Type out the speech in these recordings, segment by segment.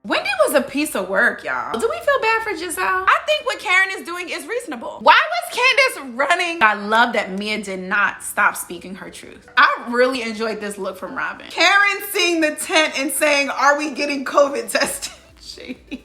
Wendy was a piece of work, y'all. Do we feel bad for Giselle? I think what Karen is doing is reasonable. Why was Candace running? I love that Mia did not stop speaking her truth. I really enjoyed this look from Robin. Karen seeing the tent and saying, "Are we getting COVID tested?" Shady.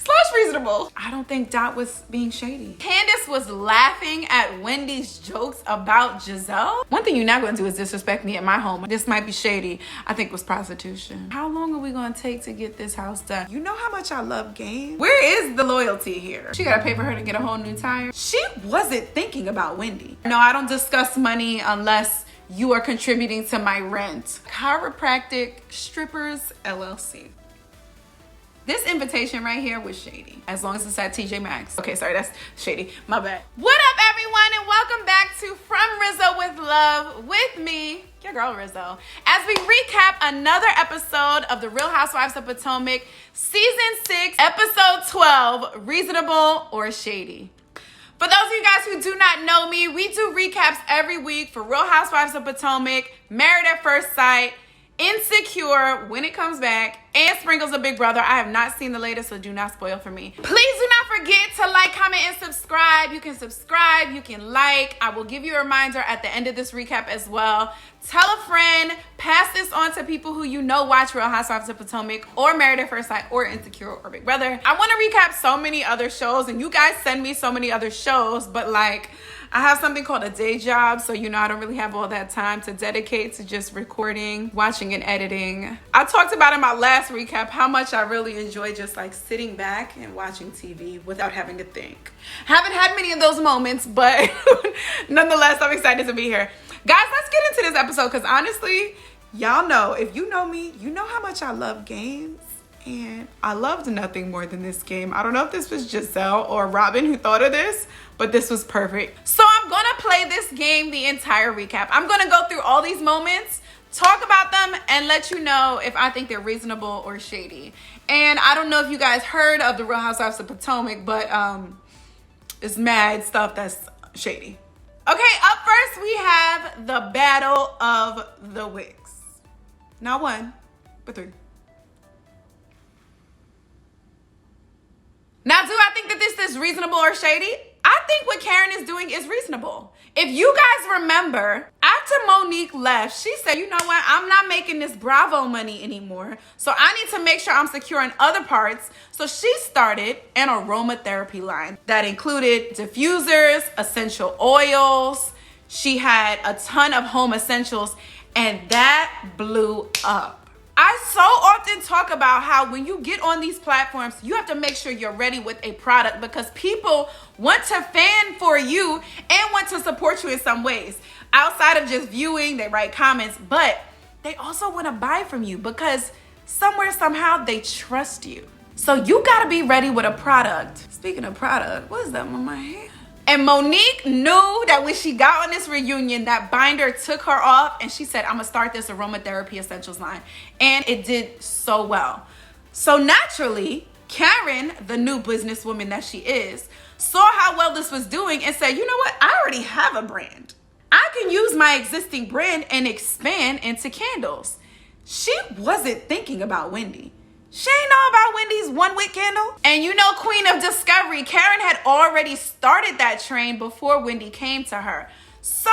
/ reasonable. I don't think Dot was being shady. Candace was laughing at Wendy's jokes about Giselle. One thing you're not going to do is disrespect me at my home. This might be shady. I think it was prostitution. How long are we going to take to get this house done? You know how much I love games. Where is the loyalty here? She got to pay for her to get a whole new tire. She wasn't thinking about Wendy. No, I don't discuss money unless you are contributing to my rent. Chiropractic Strippers LLC. This invitation right here was shady. As long as it's at TJ Maxx. Okay, sorry, that's shady. My bad. What up, everyone, and welcome back to From Rizzo with Love with me, your girl Rizzo, as we recap another episode of the Real Housewives of Potomac, Season 6, Episode 12, Reasonable or Shady. For those of you guys who do not know me, we do recaps every week for Real Housewives of Potomac, Married at First Sight, Insecure, when it comes back, and Sprinkles of Big Brother. I have not seen the latest, so do not spoil for me. Please do not forget to like, comment, and subscribe. You can subscribe, you can like. I will give you a reminder at the end of this recap as well. Tell a friend, pass this on to people who you know watch Real Housewives of Potomac or Married at First Sight or Insecure or Big Brother. I want to recap so many other shows, and you guys send me so many other shows, but like, I have something called a day job, so you know I don't really have all that time to dedicate to just recording, watching, and editing. I talked about in my last recap how much I really enjoy just like sitting back and watching TV without having to think. Haven't had many of those moments, but nonetheless, I'm excited to be here. Guys, let's get into this episode because honestly, y'all know, if you know me, you know how much I love games. And I loved nothing more than this game. I don't know if this was Giselle or Robin who thought of this, but this was perfect. So I'm gonna play this game the entire recap. I'm gonna go through all these moments, talk about them, and let you know if I think they're reasonable or shady. And I don't know if you guys heard of the Real Housewives of Potomac, but it's mad stuff that's shady. Okay, up first we have the Battle of the Wigs. Not one, but three. Now, do I think that this is reasonable or shady? I think what Karen is doing is reasonable. If you guys remember, after Monique left, she said, you know what? I'm not making this Bravo money anymore. So I need to make sure I'm secure in other parts. So she started an aromatherapy line that included diffusers, essential oils. She had a ton of home essentials, and that blew up. I so often talk about how when you get on these platforms, you have to make sure you're ready with a product because people want to fan for you and want to support you in some ways. Outside of just viewing, they write comments, but they also want to buy from you because somewhere, somehow, they trust you. So you got to be ready with a product. Speaking of product, what is that on my hand? And Monique knew that when she got on this reunion, that binder took her off, and she said, I'm gonna start this aromatherapy essentials line. And it did so well. So naturally, Karen, the new businesswoman that she is, saw how well this was doing and said, you know what? I already have a brand. I can use my existing brand and expand into candles. She wasn't thinking about Wendy. She ain't know about Wendy's one wick candle. And you know, Queen of Discovery, Karen had already started that train before Wendy came to her. So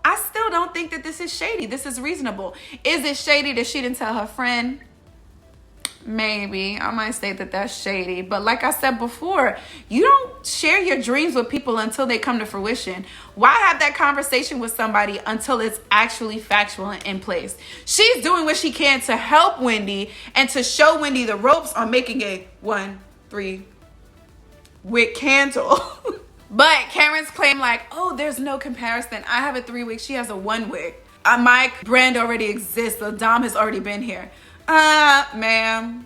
I still don't think that this is shady. This is reasonable. Is it shady that she didn't tell her friend? Maybe. I might say that that's shady. But like I said before, you don't share your dreams with people until they come to fruition. Why have that conversation with somebody until it's actually factual and in place? She's doing what she can to help Wendy and to show Wendy the ropes on making a 1-3 wick candle. But Karen's claim like, oh, there's no comparison. I have a 3 wick. She has a 1 wick. My brand already exists. The Dom has already been here. Ma'am,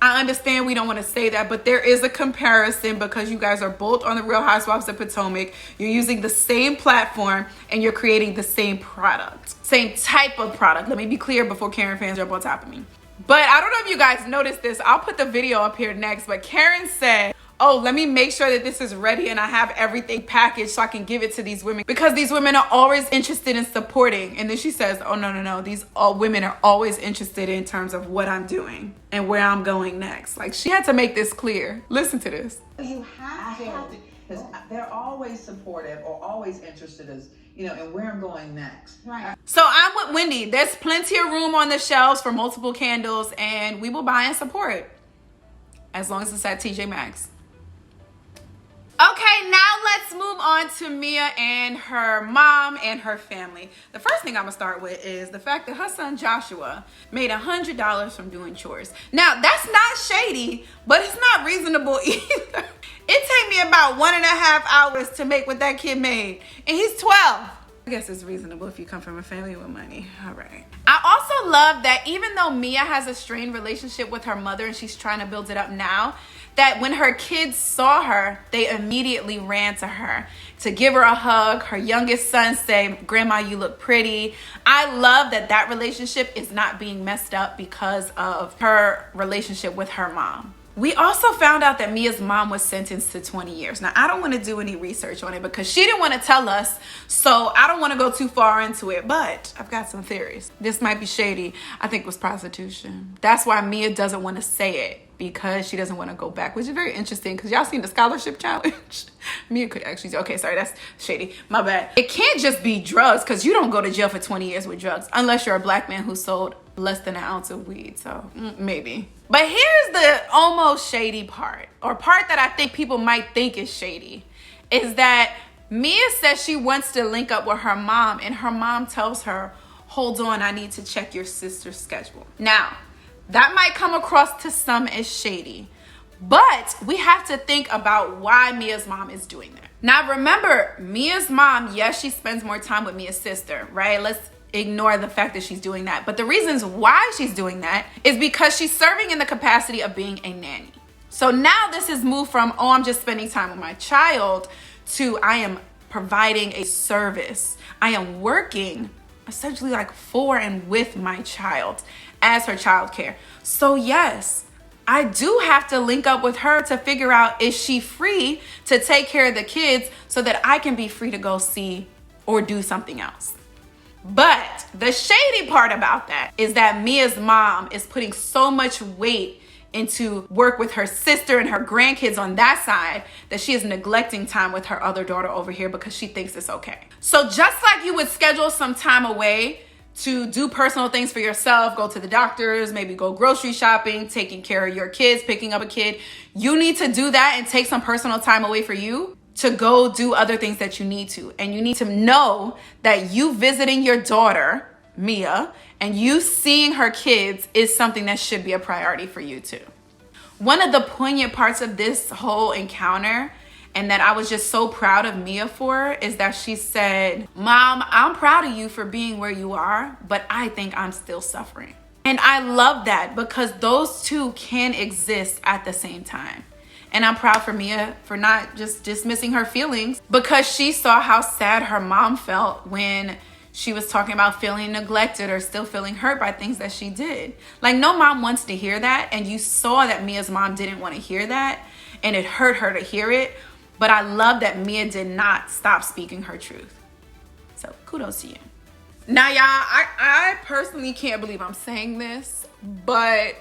I understand we don't want to say that, but there is a comparison because you guys are both on the Real Housewives of Potomac. You're using the same platform and you're creating the same product, same type of product. Let me be clear before Karen fans jump on top of me. But I don't know if you guys noticed this. I'll put the video up here next, but Karen said, oh, let me make sure that this is ready and I have everything packaged so I can give it to these women, because these women are always interested in supporting. And then she says, oh, no, these all women are always interested in terms of what I'm doing and where I'm going next. Like, she had to make this clear. Listen to this. You have to, because they're always supportive or always interested as, you know, in where I'm going next. Right. So I'm with Wendy. There's plenty of room on the shelves for multiple candles, and we will buy and support as long as it's at TJ Maxx. Okay, now let's move on to Mia and her mom and her family. The first thing I'm gonna start with is the fact that her son Joshua made $100 from doing chores. Now, that's not shady, but it's not reasonable either. It take me about 1.5 hours to make what that kid made, and he's 12. I guess it's reasonable if you come from a family with money. All right. I also love that even though Mia has a strained relationship with her mother and she's trying to build it up now, that when her kids saw her, they immediately ran to her to give her a hug. Her youngest son said, Grandma, you look pretty. I love that that relationship is not being messed up because of her relationship with her mom. We also found out that Mia's mom was sentenced to 20 years. Now, I don't want to do any research on it because she didn't want to tell us, so I don't want to go too far into it, but I've got some theories. This might be shady. I think it was prostitution. That's why Mia doesn't want to say it, because she doesn't want to go back, which is very interesting because y'all seen the scholarship challenge? Mia could actually say, okay, sorry, that's shady. My bad. It can't just be drugs, because you don't go to jail for 20 years with drugs unless you're a black man who sold less than an ounce of weed, so maybe. But here's the almost shady part, or part that I think people might think is shady, is that Mia says she wants to link up with her mom, and her mom tells her, hold on, I need to check your sister's schedule. Now, that might come across to some as shady, but we have to think about why Mia's mom is doing that. Now, remember, Mia's mom, yes, she spends more time with Mia's sister, right? Let's ignore the fact that she's doing that. But the reasons why she's doing that is because she's serving in the capacity of being a nanny. So now this is moved from, oh, I'm just spending time with my child, to I am providing a service. I am working essentially like for and with my child as her childcare. So yes, I do have to link up with her to figure out, is she free to take care of the kids so that I can be free to go see or do something else. But the shady part about that is that Mia's mom is putting so much weight into work with her sister and her grandkids on that side that she is neglecting time with her other daughter over here because she thinks it's okay. So just like you would schedule some time away to do personal things for yourself, go to the doctors, maybe go grocery shopping, taking care of your kids, picking up a kid, you need to do that and take some personal time away for you to go do other things that you need to. And you need to know that you visiting your daughter, Mia, and you seeing her kids is something that should be a priority for you too. One of the poignant parts of this whole encounter, and that I was just so proud of Mia for, is that she said, Mom, I'm proud of you for being where you are, but I think I'm still suffering. And I love that, because those two can exist at the same time. And I'm proud for Mia for not just dismissing her feelings, because she saw how sad her mom felt when she was talking about feeling neglected or still feeling hurt by things that she did. Like, no mom wants to hear that. And you saw that Mia's mom didn't want to hear that. And it hurt her to hear it. But I love that Mia did not stop speaking her truth. So kudos to you. Now, y'all, I personally can't believe I'm saying this, but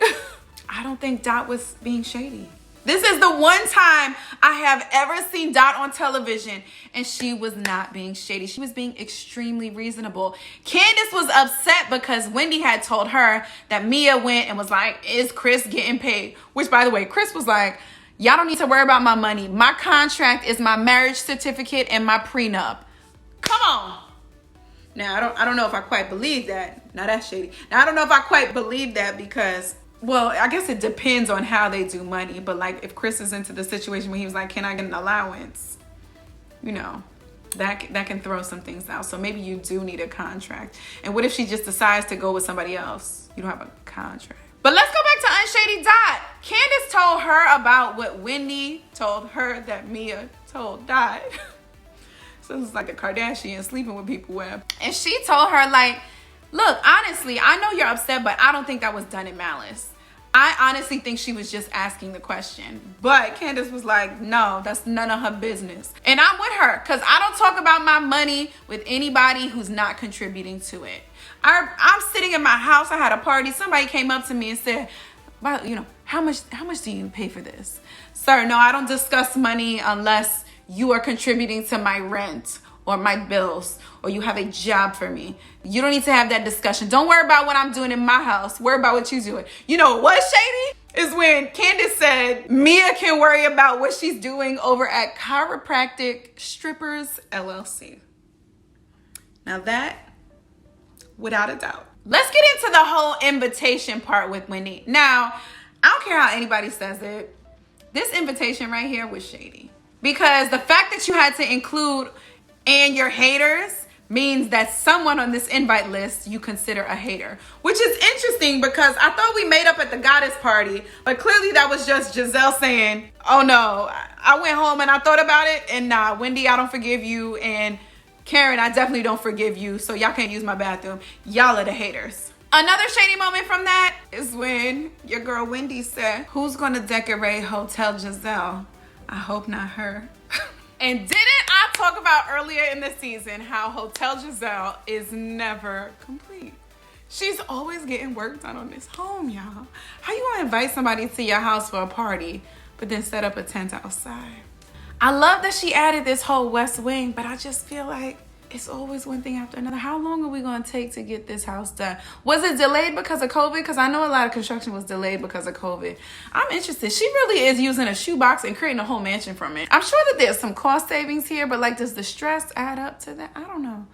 I don't think Dot was being shady. This is the one time I have ever seen Dot on television, and she was not being shady. She was being extremely reasonable. Candace was upset because Wendy had told her that Mia went and was like, is Chris getting paid? Which, by the way, Chris was like, y'all don't need to worry about my money. My contract is my marriage certificate and my prenup. Come on. Now, I don't know if I quite believe that. Now, that's shady. Now, I don't know if I quite believe that because, well, I guess it depends on how they do money. But like, if Chris is into the situation where he was like, can I get an allowance? You know, that can throw some things out. So maybe you do need a contract. And what if she just decides to go with somebody else? You don't have a contract. But let's go back to Unshady Dot. Candace told her about what Wendy told her that Mia told Dot. So it's like a Kardashian sleeping with people web. And she told her, like, look, honestly, I know you're upset, but I don't think that was done in malice. I honestly think she was just asking the question. But Candace was like, no, that's none of her business. And I'm with her because I don't talk about my money with anybody who's not contributing to it. I'm sitting in my house. I had a party. Somebody came up to me and said, well, you know, how much do you pay for this? Sir, no, I don't discuss money unless you are contributing to my rent or my bills, or you have a job for me. You don't need to have that discussion. Don't worry about what I'm doing in my house. Worry about what you're doing. You know what's shady? Is when Candace said Mia can worry about what she's doing over at Chiropractic Strippers LLC. Now that, without a doubt. Let's get into the whole invitation part with Wendy. Now, I don't care how anybody says it. This invitation right here was shady. Because the fact that you had to include and your haters means that someone on this invite list you consider a hater, which is interesting because I thought we made up at the goddess party, but clearly that was just Giselle saying, oh no, I went home and I thought about it, and nah, Wendy, I don't forgive you, and Karen, I definitely don't forgive you, so y'all can't use my bathroom. Y'all are the haters. Another shady moment from that is when your girl Wendy said, who's gonna decorate Hotel Giselle? I hope not her. And didn't I talk about earlier in the season how Hotel Giselle is never complete? She's always getting work done on this home, y'all. How you gonna invite somebody to your house for a party, but then set up a tent outside? I love that she added this whole West Wing, but I just feel like it's always one thing after another. How long are we gonna take to get this house done? Was it delayed because of COVID? Because I know a lot of construction was delayed because of COVID. I'm interested. She really is using a shoebox and creating a whole mansion from it. I'm sure that there's some cost savings here, but like, does the stress add up to that? I don't know,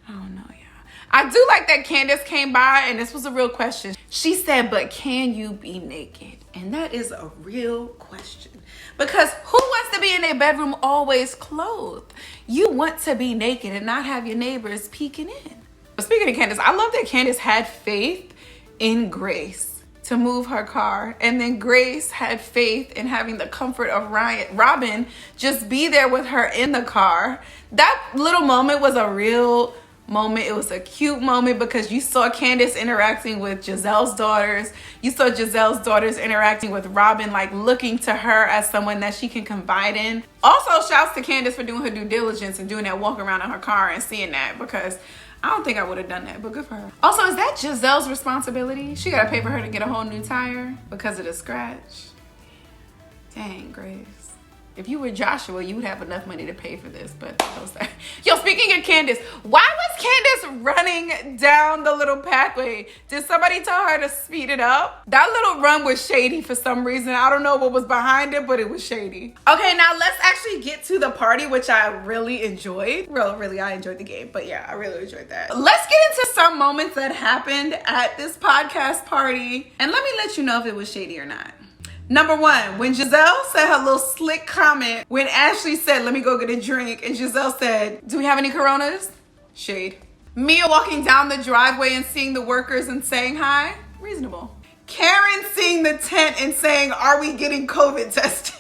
yeah. I do like that Candace came by, and this was a real question. She said, but can you be naked? And that is a real question. Because who wants to be in their bedroom always clothed? You want to be naked and not have your neighbors peeking in. But speaking of Candace, I love that Candace had faith in Grace to move her car. And then Grace had faith in having the comfort of Robin just be there with her in the car. That little moment was a real moment. It was a cute moment because you saw Candace interacting with Giselle's daughters. You saw Giselle's daughters interacting with Robin, like looking to her as someone that she can confide in. Also, shouts to Candace for doing her due diligence and doing that walk around in her car and seeing that, because I don't think I would have done that, but good for her. Also, is that Giselle's responsibility? She got to pay for her to get a whole new tire because of the scratch? Dang, Grace. If you were Joshua, you would have enough money to pay for this, but yo, speaking of Candace, why was Candace running down the little pathway? Did somebody tell her to speed it up? That little run was shady for some reason. I don't know what was behind it, but it was shady. Okay, now let's actually get to the party, which I really enjoyed. Really, I enjoyed the game, but yeah, I really enjoyed that. Let's get into some moments that happened at this podcast party, and let me let you know if it was shady or not. Number one, when Giselle said her little slick comment, when Ashley said, let me go get a drink, and Giselle said, do we have any Coronas? Shade. Mia walking down the driveway and seeing the workers and saying hi? Reasonable. Karen seeing the tent and saying, are we getting COVID tested?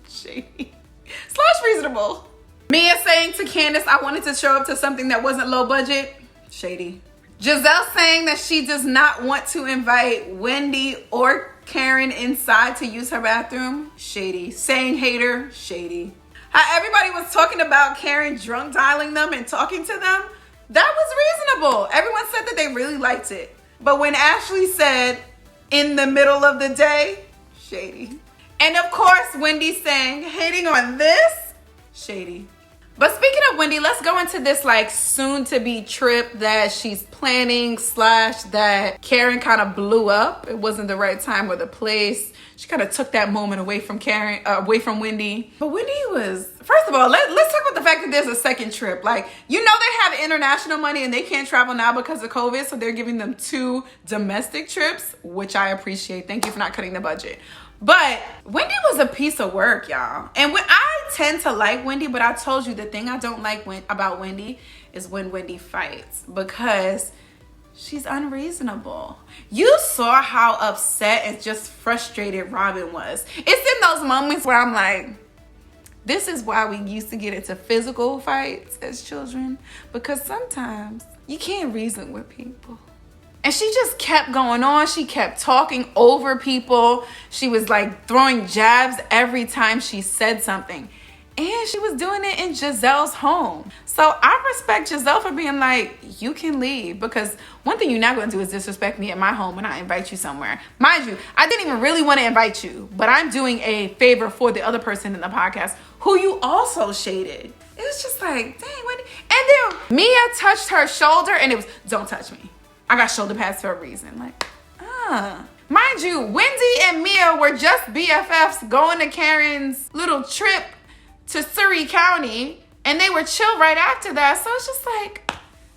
Shady. / reasonable. Mia saying to Candace, I wanted to show up to something that wasn't low budget? Shady. Giselle saying that she does not want to invite Wendy or Karen inside to use her bathroom? Shady. Saying hater? Shady. How everybody was talking about Karen drunk dialing them and talking to them? That was reasonable. Everyone said that they really liked it. But when Ashley said, in the middle of the day? Shady. And of course, Wendy saying, hating on this? Shady. But speaking of Wendy, let's go into this like soon to be trip that she's planning / that Karen kind of blew up. It wasn't the right time or the place. She kind of took that moment away from Wendy. But Wendy was, first of all, let's talk about the fact that there's a second trip. Like, you know, they have international money and they can't travel now because of COVID. So they're giving them 2 domestic trips, which I appreciate. Thank you for not cutting the budget. But Wendy was a piece of work, y'all. And when I tend to like Wendy, but I told you the thing I don't like about Wendy is when Wendy fights, because she's unreasonable. You saw how upset and just frustrated Robin was. It's in those moments where I'm like, this is why we used to get into physical fights as children, because sometimes you can't reason with people. And she just kept going on. She kept talking over people. She was like throwing jabs every time she said something. And she was doing it in Giselle's home. So I respect Giselle for being like, you can leave. Because one thing you're not going to do is disrespect me at my home when I invite you somewhere. Mind you, I didn't even really want to invite you. But I'm doing a favor for the other person in the podcast who you also shaded. It was just like, dang, what? And then Mia touched her shoulder and it was, don't touch me. I got shoulder pads for a reason. Like, Mind you, Wendy and Mia were just BFFs going to Karen's little trip to Surrey County, and they were chill right after that. So it's just like,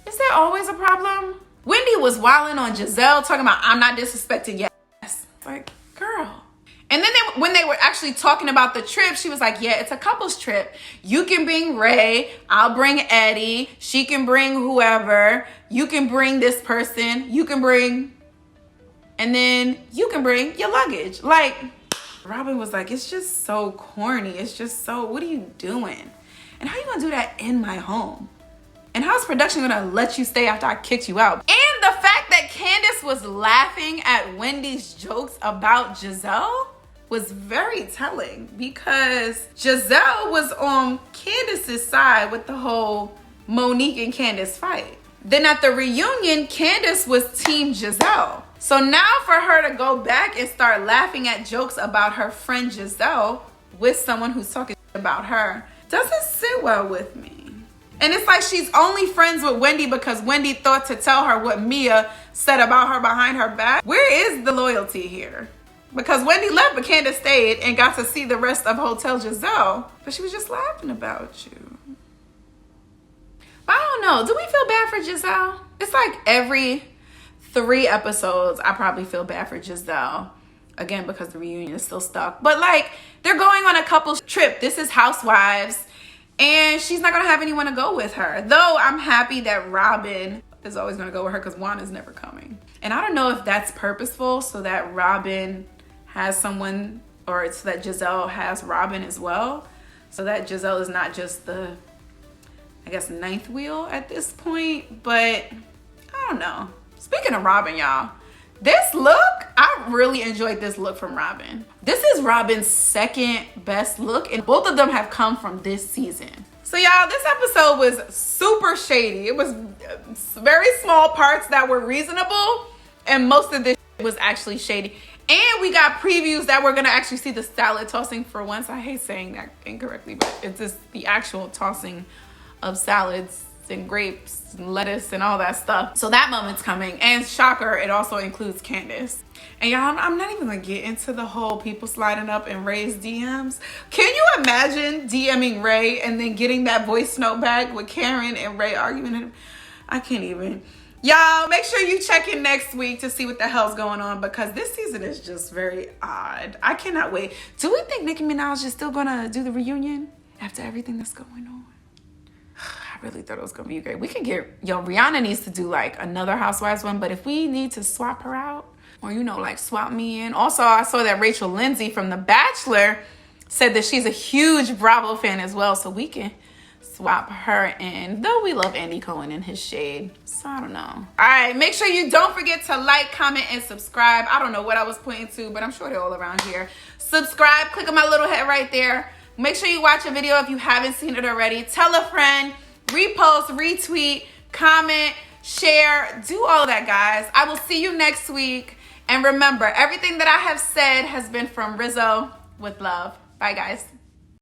is there always a problem? Wendy was wilding on Giselle, talking about, I'm not disrespecting yes. Like, girl. And then when they were actually talking about the trip, she was like, yeah, it's a couple's trip. You can bring Ray. I'll bring Eddie. She can bring whoever. You can bring this person. You can bring, and then you can bring your luggage. Like, Robin was like, it's just so corny. It's just so, what are you doing? And how you gonna do that in my home? And how's production gonna let you stay after I kicked you out? And the fact that Candace was laughing at Wendy's jokes about Giselle was very telling, because Giselle was on Candace's side with the whole Monique and Candace fight. Then at the reunion, Candace was team Giselle. So now for her to go back and start laughing at jokes about her friend Giselle with someone who's talking about her doesn't sit well with me. And it's like she's only friends with Wendy because Wendy thought to tell her what Mia said about her behind her back. Where is the loyalty here? Because Wendy left, but Candace stayed and got to see the rest of Hotel Giselle. But she was just laughing about you. But I don't know. Do we feel bad for Giselle? It's like every 3 episodes, I probably feel bad for Giselle. Again, because the reunion is still stuck. But like, they're going on a couple's trip. This is Housewives. And she's not going to have anyone to go with her. Though I'm happy that Robin is always going to go with her because Juana's never coming. And I don't know if that's purposeful so that Robin has someone, or so that Giselle has Robin as well. So that Giselle is not just the, I guess, 9th wheel at this point. But I don't know. Speaking of Robin, y'all, this look, I really enjoyed this look from Robin. This is Robin's second best look, and both of them have come from this season. So y'all, this episode was super shady. It was very small parts that were reasonable, and most of this was actually shady. And we got previews that we're gonna actually see the salad tossing for once. I hate saying that incorrectly, but it's just the actual tossing of salads and grapes and lettuce and all that stuff. So that moment's coming. And shocker, it also includes Candace. And y'all, I'm not even gonna get into the whole people sliding up in Ray's DMs. Can you imagine DMing Ray and then getting that voice note back with Karen and Ray arguing? I can't even. Y'all, make sure you check in next week to see what the hell's going on, because this season is just very odd. I cannot wait. Do we think Nicki Minaj is still gonna do the reunion after everything that's going on? I really thought it was gonna be great. We can get, Rihanna needs to do like another Housewives one, but if we need to swap her out, or like swap me in. Also, I saw that Rachel Lindsay from The Bachelor said that she's a huge Bravo fan as well, so we can swap her in, though we love Andy Cohen and his shade. So I don't know. All right, make sure you don't forget to like, comment, and subscribe. I don't know what I was pointing to, but I'm sure they're all around here. Subscribe, click on my little head right there. Make sure you watch a video if you haven't seen it already. Tell a friend, repost, retweet, comment, share, do all that, guys. I will see you next week. And remember, everything that I have said has been from Rizzo with love. Bye, guys.